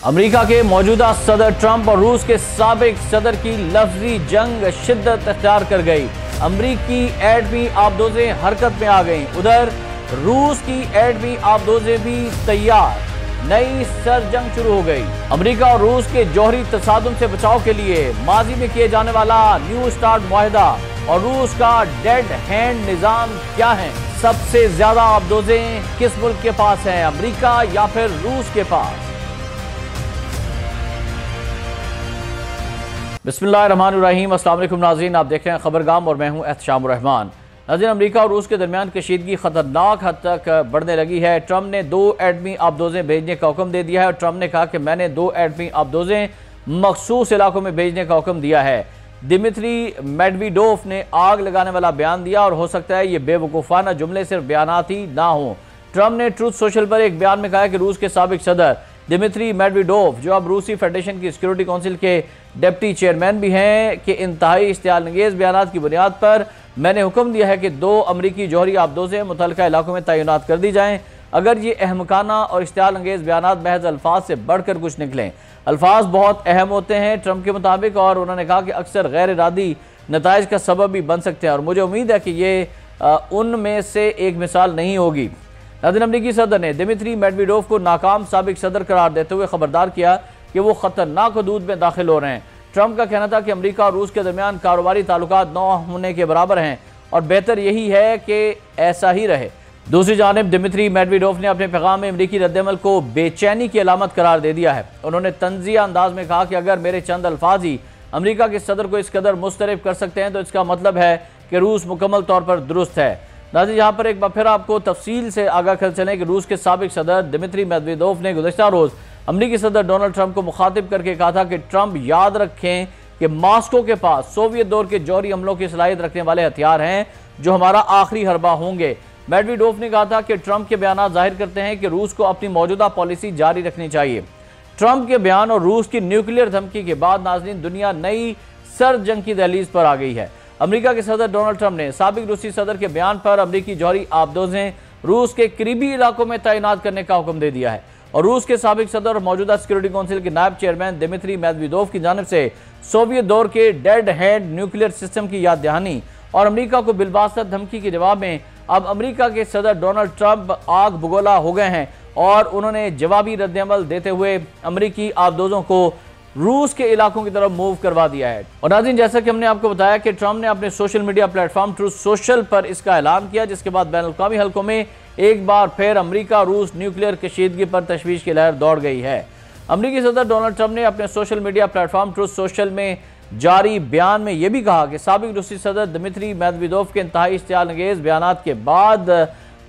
امریکہ کے موجودہ صدر ٹرمپ اور روس کے سابق صدر کی لفظی جنگ شدت اختیار کر گئی۔ امریکی ایٹمی آبدوزیں حرکت میں آ گئیں، ادھر روس کی ایٹمی آبدوزیں بھی تیار، نئی سر جنگ شروع ہو گئی۔ امریکہ اور روس کے جوہری تصادم سے بچاؤ کے لیے ماضی میں کیے جانے والا نیو سٹارٹ معاہدہ اور روس کا ڈیڈ ہینڈ نظام کیا ہیں؟ سب سے زیادہ آبدوزیں کس ملک کے پاس ہیں، امریکہ یا پھر روس کے پاس؟ بسم اللہ الرحمن الرحیم۔ السلام علیکم ناظرین، آپ دیکھ رہے ہیں خبرگام اور میں ہوں احتشام الرحمان۔ ناظرین، امریکہ اور روس کے درمیان کشیدگی خطرناک حد تک بڑھنے لگی ہے۔ ٹرمپ نے 2 ایٹمی آبدوزیں بھیجنے کا حکم دے دیا ہے اور ٹرمپ نے کہا کہ میں نے 2 ایٹمی آبدوزیں مخصوص علاقوں میں بھیجنے کا حکم دیا ہے۔ دمتری میڈویڈوف نے آگ لگانے والا بیان دیا اور ہو سکتا ہے یہ بے وقوفانہ جملے صرف بیانات ہی نہ ہوں۔ ٹرمپ نے ٹروتھ سوشل پر ایک بیان میں کہا کہ روس کے سابق صدر دمتری میڈویڈوف، جو اب روسی فیڈریشن کی سیکیورٹی کونسل کے ڈپٹی چیئرمین بھی ہیں، کہ انتہائی اشتعال انگیز بیانات کی بنیاد پر میں نے حکم دیا ہے کہ 2 امریکی جوہری آبدوزیں متعلقہ علاقوں میں تعینات کر دی جائیں۔ اگر یہ احمقانہ اور اشتعال انگیز بیانات محض الفاظ سے بڑھ کر کچھ نکلیں، الفاظ بہت اہم ہوتے ہیں ٹرمپ کے مطابق، اور انہوں نے کہا کہ اکثر غیر ارادی نتائج کا سبب بھی بن سکتے ہیں اور مجھے امید ہے کہ یہ ان میں سے ایک مثال نہیں ہوگی۔ ناظرین، امریکی صدر نے دمتری میڈویڈوف کو ناکام سابق صدر قرار دیتے ہوئے خبردار کیا کہ وہ خطرناک حدود میں داخل ہو رہے ہیں۔ ٹرمپ کا کہنا تھا کہ امریکہ اور روس کے درمیان کاروباری تعلقات نہ ہونے کے برابر ہیں اور بہتر یہی ہے کہ ایسا ہی رہے۔ دوسری جانب دمتری میڈویڈوف نے اپنے پیغام میں امریکی رد عمل کو بے چینی کی علامت قرار دے دیا ہے۔ انہوں نے طنزیہ انداز میں کہا کہ اگر میرے چند الفاظ ہی امریکہ کے صدر کو اس قدر مضطرب کر سکتے ہیں تو اس کا مطلب ہے کہ روس مکمل طور پر درست ہے۔ ناظرین، یہاں پر ایک بار پھر آپ کو تفصیل سے آگاہ کر چلیں کہ روس کے سابق صدر دمتری میڈویڈوف نے گزشتہ روز امریکی صدر ڈونلڈ ٹرمپ کو مخاطب کر کے کہا تھا کہ ٹرمپ یاد رکھیں کہ ماسکو کے پاس سوویت دور کے جوہری حملوں کی صلاحیت رکھنے والے ہتھیار ہیں جو ہمارا آخری حربہ ہوں گے۔ میڈویڈوف نے کہا تھا کہ ٹرمپ کے بیانات ظاہر کرتے ہیں کہ روس کو اپنی موجودہ پالیسی جاری رکھنی چاہیے۔ ٹرمپ کے بیان اور روس کی نیوکلیئر دھمکی کے بعد ناظرین، دنیا نئی سر جنگ کی دہلیز پر آ گئی ہے۔ امریکہ کے صدر ڈونلڈ ٹرمپ نے سابق روسی صدر کے بیان پر امریکی جوہری آبدوزیں روس کے قریبی علاقوں میں تعینات کرنے کا حکم دے دیا ہے اور روس کے سابق صدر اور موجودہ سیکیورٹی کونسل کے نائب چیئرمین دمتری میڈویڈوف کی جانب سے سوویت دور کے ڈیڈ ہینڈ نیوکلیئر سسٹم کی یاد دہانی اور امریکہ کو بالواسطہ دھمکی کے جواب میں اب امریکہ کے صدر ڈونلڈ ٹرمپ آگ بگولا ہو گئے ہیں اور انہوں نے جوابی رد عمل دیتے ہوئے امریکی آبدوزوں کو روس کے علاقوں کی طرف موو کروا دیا ہے۔ اور ناظرین، جیسا کہ ہم نے آپ کو بتایا کہ ٹرمپ نے اپنے social media platform Truth Social پر اس کا اعلان کیا، جس کے بعد بین الاقوامی حلقوں میں ایک بار پھر امریکہ روس نیوکلیئر کشیدگی پر تشویش کی لہر دوڑ گئی ہے۔ امریکی صدر ڈونلڈ ٹرمپ نے اپنے social media platform Truth social میں جاری بیان میں یہ بھی کہا کہ سابق روسی صدر دمتری میڈویڈوف کے انتہائی اشتعال انگیز بیانات کے بعد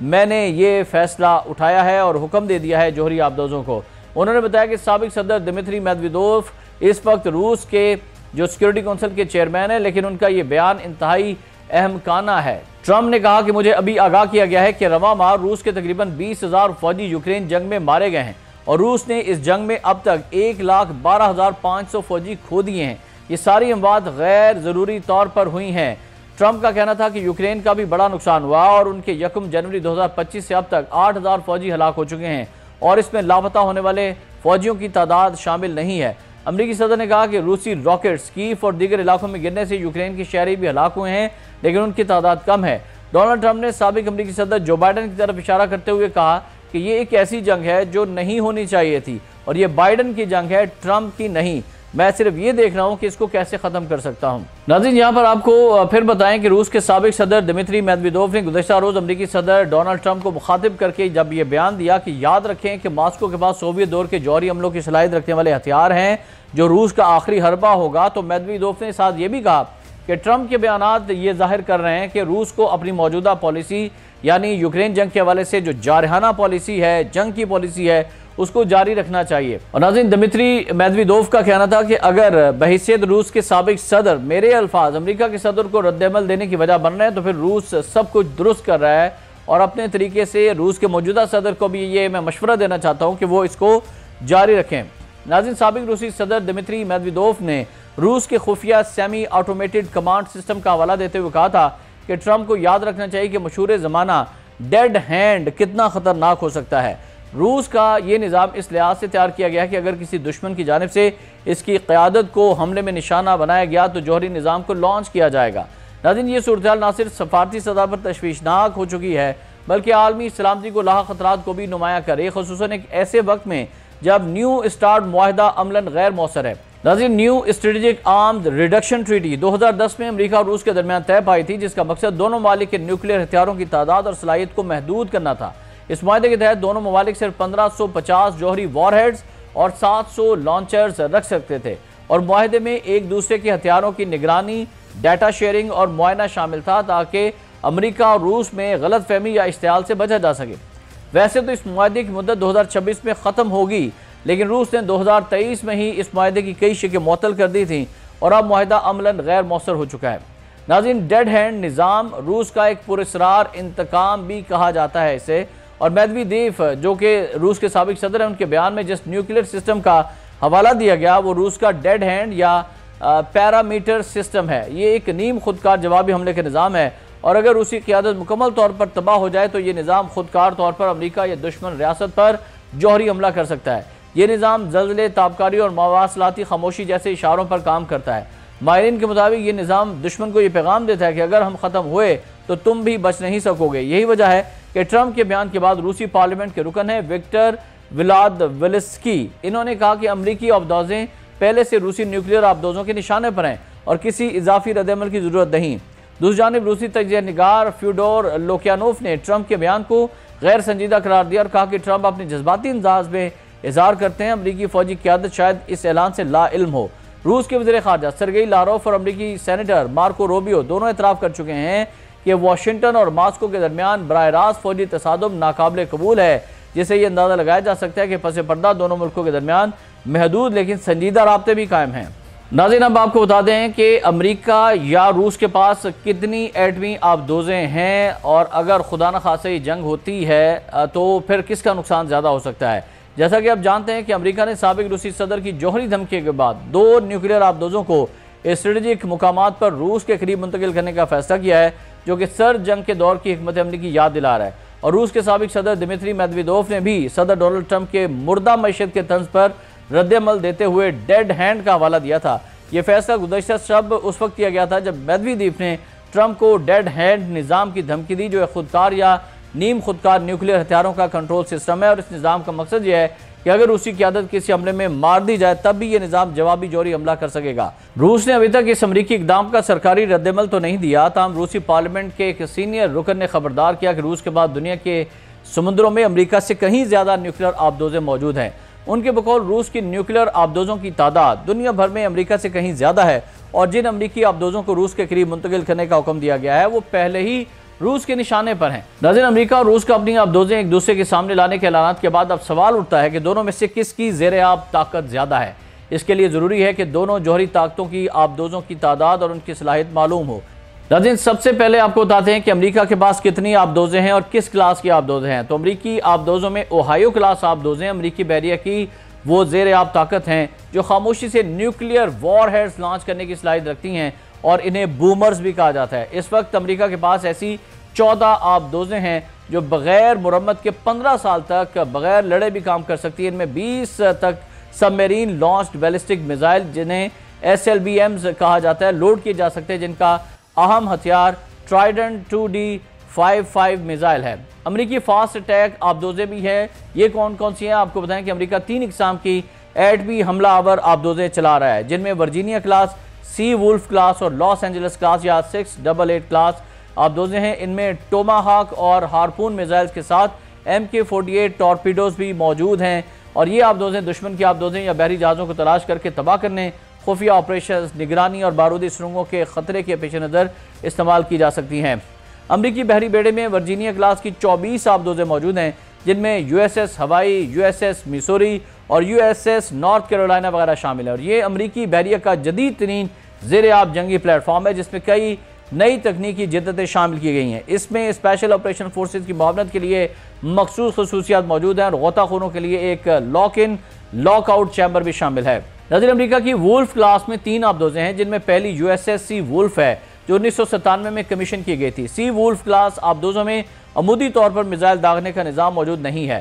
میں نے یہ فیصلہ اٹھایا ہے اور حکم دے دیا ہے جوہری آبدوزوں کو۔ انہوں نے بتایا کہ سابق صدر دمتری میڈویڈوف اس وقت روس کے جو سیکیورٹی کونسل کے چیئرمین ہیں، لیکن ان کا یہ بیان انتہائی احمقانہ ہے۔ ٹرمپ نے کہا کہ مجھے ابھی آگاہ کیا گیا ہے کہ رواں ماہ روس کے تقریباً 20,000 فوجی یوکرین جنگ میں مارے گئے ہیں اور روس نے اس جنگ میں اب تک 1,12,500 فوجی کھو دیے ہیں۔ یہ ساری اموات غیر ضروری طور پر ہوئی ہیں۔ ٹرمپ کا کہنا تھا کہ یوکرین کا بھی بڑا نقصان ہوا اور ان کے 1 جنوری 2025 سے اب تک 8,000 فوجی ہلاک ہو چکے ہیں اور اس میں لاپتہ ہونے والے فوجیوں کی تعداد شامل نہیں ہے۔ امریکی صدر نے کہا کہ روسی راکٹس کیف اور دیگر علاقوں میں گرنے سے یوکرین کے شہری بھی ہلاک ہوئے ہیں لیکن ان کی تعداد کم ہے۔ ڈونلڈ ٹرمپ نے سابق امریکی صدر جو بائیڈن کی طرف اشارہ کرتے ہوئے کہا کہ یہ ایک ایسی جنگ ہے جو نہیں ہونی چاہیے تھی اور یہ بائیڈن کی جنگ ہے، ٹرمپ کی نہیں۔ میں صرف یہ دیکھ رہا ہوں کہ اس کو کیسے ختم کر سکتا ہوں۔ ناظرین، یہاں پر آپ کو پھر بتائیں کہ روس کے سابق صدر دمتری میڈویڈوف نے گزشتہ روز امریکی صدر ڈونلڈ ٹرمپ کو مخاطب کر کے جب یہ بیان دیا کہ یاد رکھیں کہ ماسکو کے پاس سوویت دور کے جوہری حملوں کی صلاحیت رکھنے والے ہتھیار ہیں جو روس کا آخری حربہ ہوگا، تو میڈویڈوف نے ساتھ یہ بھی کہا کہ ٹرمپ کے بیانات یہ ظاہر کر رہے ہیں کہ روس کو اپنی موجودہ پالیسی یعنی یوکرین جنگ کے حوالے سے جو جارحانہ پالیسی ہے، جنگ کی پالیسی ہے، اس کو جاری رکھنا چاہیے۔ اور ناظرین، دمتری میڈویڈوف کا کہنا تھا کہ اگر بحیثیت روس کے سابق صدر میرے الفاظ امریکہ کے صدر کو رد عمل دینے کی وجہ بن رہے ہیں تو پھر روس سب کچھ درست کر رہا ہے اور اپنے طریقے سے روس کے موجودہ صدر کو بھی یہ میں مشورہ دینا چاہتا ہوں کہ وہ اس کو جاری رکھیں۔ ناظرین، سابق روسی صدر دمتری میڈویڈوف نے روس کے خفیہ سیمی آٹومیٹڈ کمانڈ سسٹم کا حوالہ دیتے ہوئے کہا تھا کہ ٹرمپ کو یاد رکھنا چاہیے کہ مشہور زمانہ ڈیڈ ہینڈ کتنا خطرناک ہو سکتا ہے۔ روس کا یہ نظام اس لحاظ سے تیار کیا گیا ہے کہ اگر کسی دشمن کی جانب سے اس کی قیادت کو حملے میں نشانہ بنایا گیا تو جوہری نظام کو لانچ کیا جائے گا۔ ناظرین، یہ صورتحال نہ صرف سفارتی سطح پر تشویشناک ہو چکی ہے بلکہ عالمی سلامتی کو لاحق خطرات کو بھی نمایاں کر رہی ہے، خصوصاً ایک ایسے وقت میں جب نیو اسٹارٹ معاہدہ عملاً غیر مؤثر ہے۔ ناظرین، new strategic arms reduction treaty 2010 میں امریکہ اور روس کے درمیان طے پائی تھی، جس کا مقصد دونوں ممالک کے نیوکلیئر ہتھیاروں کی تعداد اور صلاحیت کو محدود کرنا تھا۔ اس معاہدے کے تحت دونوں ممالک صرف 1550 جوہری وار ہیڈز اور 700 لانچرز رکھ سکتے تھے، اور معاہدے میں ایک دوسرے کے ہتھیاروں کی نگرانی، ڈیٹا شیئرنگ اور معائنہ شامل تھا تاکہ امریکہ اور روس میں غلط فہمی یا اشتعال سے بچا جا سکے۔ ویسے تو اس معاہدے کی مدت 2026 میں ختم ہوگی، لیکن روس نے 2023 میں ہی اس معاہدے کی کئی شقیں معطل کر دی تھیں اور اب معاہدہ عملاً غیر مؤثر ہو چکا ہے۔ ناظرین، ڈیڈ ہینڈ نظام روس کا ایک پراسرار انتقام بھی کہا جاتا ہے اسے، اور میدوی دیف جو کہ روس کے سابق صدر ہیں، ان کے بیان میں جس نیوکلیئر سسٹم کا حوالہ دیا گیا وہ روس کا ڈیڈ ہینڈ یا پیرامیٹر سسٹم ہے۔ یہ ایک نیم خودکار جوابی حملے کا نظام ہے، اور اگر روسی قیادت مکمل طور پر تباہ ہو جائے تو یہ نظام خودکار طور پر امریکہ یا دشمن ریاست پر جوہری حملہ کر سکتا ہے۔ یہ نظام زلزلے، تابکاری اور مواصلاتی خاموشی جیسے اشاروں پر کام کرتا ہے۔ ماہرین کے مطابق یہ نظام دشمن کو یہ پیغام دیتا ہے کہ اگر ہم ختم ہوئے تو تم بھی بچ نہیں سکو گے۔ یہی وجہ ہے کہ ٹرمپ کے بیان کے بعد روسی پارلیمنٹ کے رکن ہیں وکٹر ولادویلسکی، انہوں نے کہا کہ امریکی آبدوزیں پہلے سے روسی نیوکلیئر آبدوزوں کے نشانے پر ہیں اور کسی اضافی رد عمل کی ضرورت نہیں۔ دوسری جانب روسی تجزیہ نگار فیوڈور لوکیانوف نے ٹرمپ کے بیان کو غیر سنجیدہ قرار دیا اور کہا کہ ٹرمپ اپنے جذباتی انداز میں اظہار کرتے ہیں۔ امریکی فوجی قیادت شاید اس اعلان سے لا علم ہو۔ روس کے وزیر خارجہ سرگئی لاروف اور امریکی سینیٹر مارکو روبیو دونوں اعتراف کر چکے ہیں کہ واشنگٹن اور ماسکو کے درمیان براہ راست فوجی تصادم ناقابل قبول ہے، جس سے یہ اندازہ لگایا جا سکتا ہے کہ پس پردہ دونوں ملکوں کے درمیان محدود لیکن سنجیدہ رابطے بھی قائم ہیں۔ ناظرین، اب آپ کو بتا دیں کہ امریکہ یا روس کے پاس کتنی ایٹمی آبدوزیں ہیں، اور اگر خدا نخواستہ یہ جنگ ہوتی ہے تو پھر کس کا نقصان زیادہ ہو سکتا ہے۔ جیسا کہ آپ جانتے ہیں کہ امریکہ نے سابق روسی صدر کی جوہری دھمکی کے بعد 2 نیوکلیئر آبدوزوں کو اسٹریٹجک مقامات پر روس کے قریب منتقل کرنے کا فیصلہ کیا ہے، جو کہ سرد جنگ کے دور کی حکمت عملی کی یاد دلا رہا ہے۔ اور روس کے سابق صدر دمیتری میدویدوف نے بھی صدر ڈونلڈ ٹرمپ کے مردہ معیشت کے طنز پر رد عمل دیتے ہوئے ڈیڈ ہینڈ کا حوالہ دیا تھا۔ یہ فیصلہ گزشتہ شب اس وقت کیا گیا تھا جب میدویدیف نے ٹرمپ کو ڈیڈ ہینڈ نظام کی دھمکی دی، جو ایک خودکار یا نیم خودکار نیوکلیئر ہتھیاروں کا کنٹرول سسٹم ہے، اور اس نظام کا مقصد یہ ہے کہ اگر روسی قیادت کسی حملے میں مار دی جائے تب بھی یہ نظام جوابی جوہری حملہ کر سکے گا۔ روس نے ابھی تک اس امریکی اقدام کا سرکاری رد عمل تو نہیں دیا، تاہم روسی پارلیمنٹ کے ایک سینئر رکن نے خبردار کیا کہ روس کے بعد دنیا کے سمندروں میں امریکہ سے کہیں زیادہ نیوکلیئر آبدوزیں موجود ہیں۔ ان کے بقول روس کی نیوکلیئر آبدوزوں کی تعداد دنیا بھر میں امریکہ سے کہیں زیادہ ہے، اور جن امریکی آبدوزوں کو روس کے قریب منتقل کرنے کا حکم دیا گیا ہے وہ پہلے ہی روس کے نشانے پر ہیں۔ ناظرین، امریکہ اور روس کا اپنی آبدوزیں ایک دوسرے کے سامنے لانے کے اعلانات کے بعد اب سوال اٹھتا ہے کہ دونوں میں سے کس کی زیر آب طاقت زیادہ ہے۔ اس کے لیے ضروری ہے کہ دونوں جوہری طاقتوں کی آبدوزوں کی تعداد اور ان کی صلاحیت معلوم ہو۔ ناظرین، سب سے پہلے آپ کو بتاتے ہیں کہ امریکہ کے پاس کتنی آبدوزیں ہیں اور کس کلاس کی آبدوزیں ہیں۔ تو امریکی آبدوزوں میں اوہایو کلاس آبدوزیں امریکی بحریہ کی وہ زیر آب طاقت ہیں جو خاموشی سے نیوکلیئر وار ہیڈز لانچ کرنے کی صلاحیت رکھتی ہیں، اور انہیں بومرز بھی کہا جاتا ہے۔ اس وقت امریکہ کے پاس ایسی 14 آبدوزیں ہیں جو بغیر مرمت کے 15 سال تک بغیر لڑے بھی کام کر سکتی ہیں۔ ان میں 20 تک سب میرین لانچڈ بیلسٹک میزائل، جنہیں SLBMs کہا جاتا ہے، لوڈ کیے جا سکتے ہیں، جن کا اہم ہتھیار ٹرائیڈنٹ 2D55 میزائل ہے۔ امریکی فاسٹ اٹیک آبدوزیں بھی ہے۔ یہ کون کون سی ہیں آپ کو بتائیں کہ امریکہ 3 اقسام کی ایٹمی حملہ آور آبدوزیں چلا رہا ہے، جن میں ورجینیا کلاس، سی وولف کلاس اور لاس اینجلس کلاس یا 688 کلاس آبدوزیں ہیں۔ ان میں ٹوماہاک اور ہارپون میزائلز کے ساتھ MK48 ٹورپیڈوز بھی موجود ہیں، اور یہ آبدوزیں دشمن کی آبدوزیں یا بحری جہازوں کو تلاش کر کے تباہ کرنے، خفیہ آپریشنز، نگرانی اور بارودی سرنگوں کے خطرے کے پیش نظر استعمال کی جا سکتی ہیں۔ امریکی بحری بیڑے میں ورجینیا کلاس کی 24 آبدوزیں موجود ہیں، جن میں USS ہوائی، USS میسوری اور USS نارتھ کیرولائنا وغیرہ شامل ہیں، اور یہ امریکی بحریہ کا جدید ترین زیر آب جنگی پلیٹ فارم ہے جس میں کئی نئی تکنیکی جدتیں شامل کی گئی ہیں۔ اس میں اسپیشل آپریشن فورسز کی معاونت کے لیے مخصوص خصوصیات موجود ہیں، اور غوطہ خوروں کے لیے ایک lock in log out chamber بھی شامل ہے۔ ناظرین، امریکہ کی وولف کلاس میں 3 آبدوزیں ہیں، جن میں پہلی USS سی وولف ہے جو 1997 میں کمیشن کی گئی تھی۔ سی وولف کلاس آبدوزوں میں عمودی طور پر میزائل داغنے کا نظام موجود نہیں ہے۔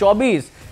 24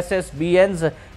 SSBNs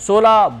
16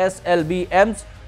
SLBMs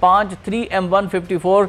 5 3M154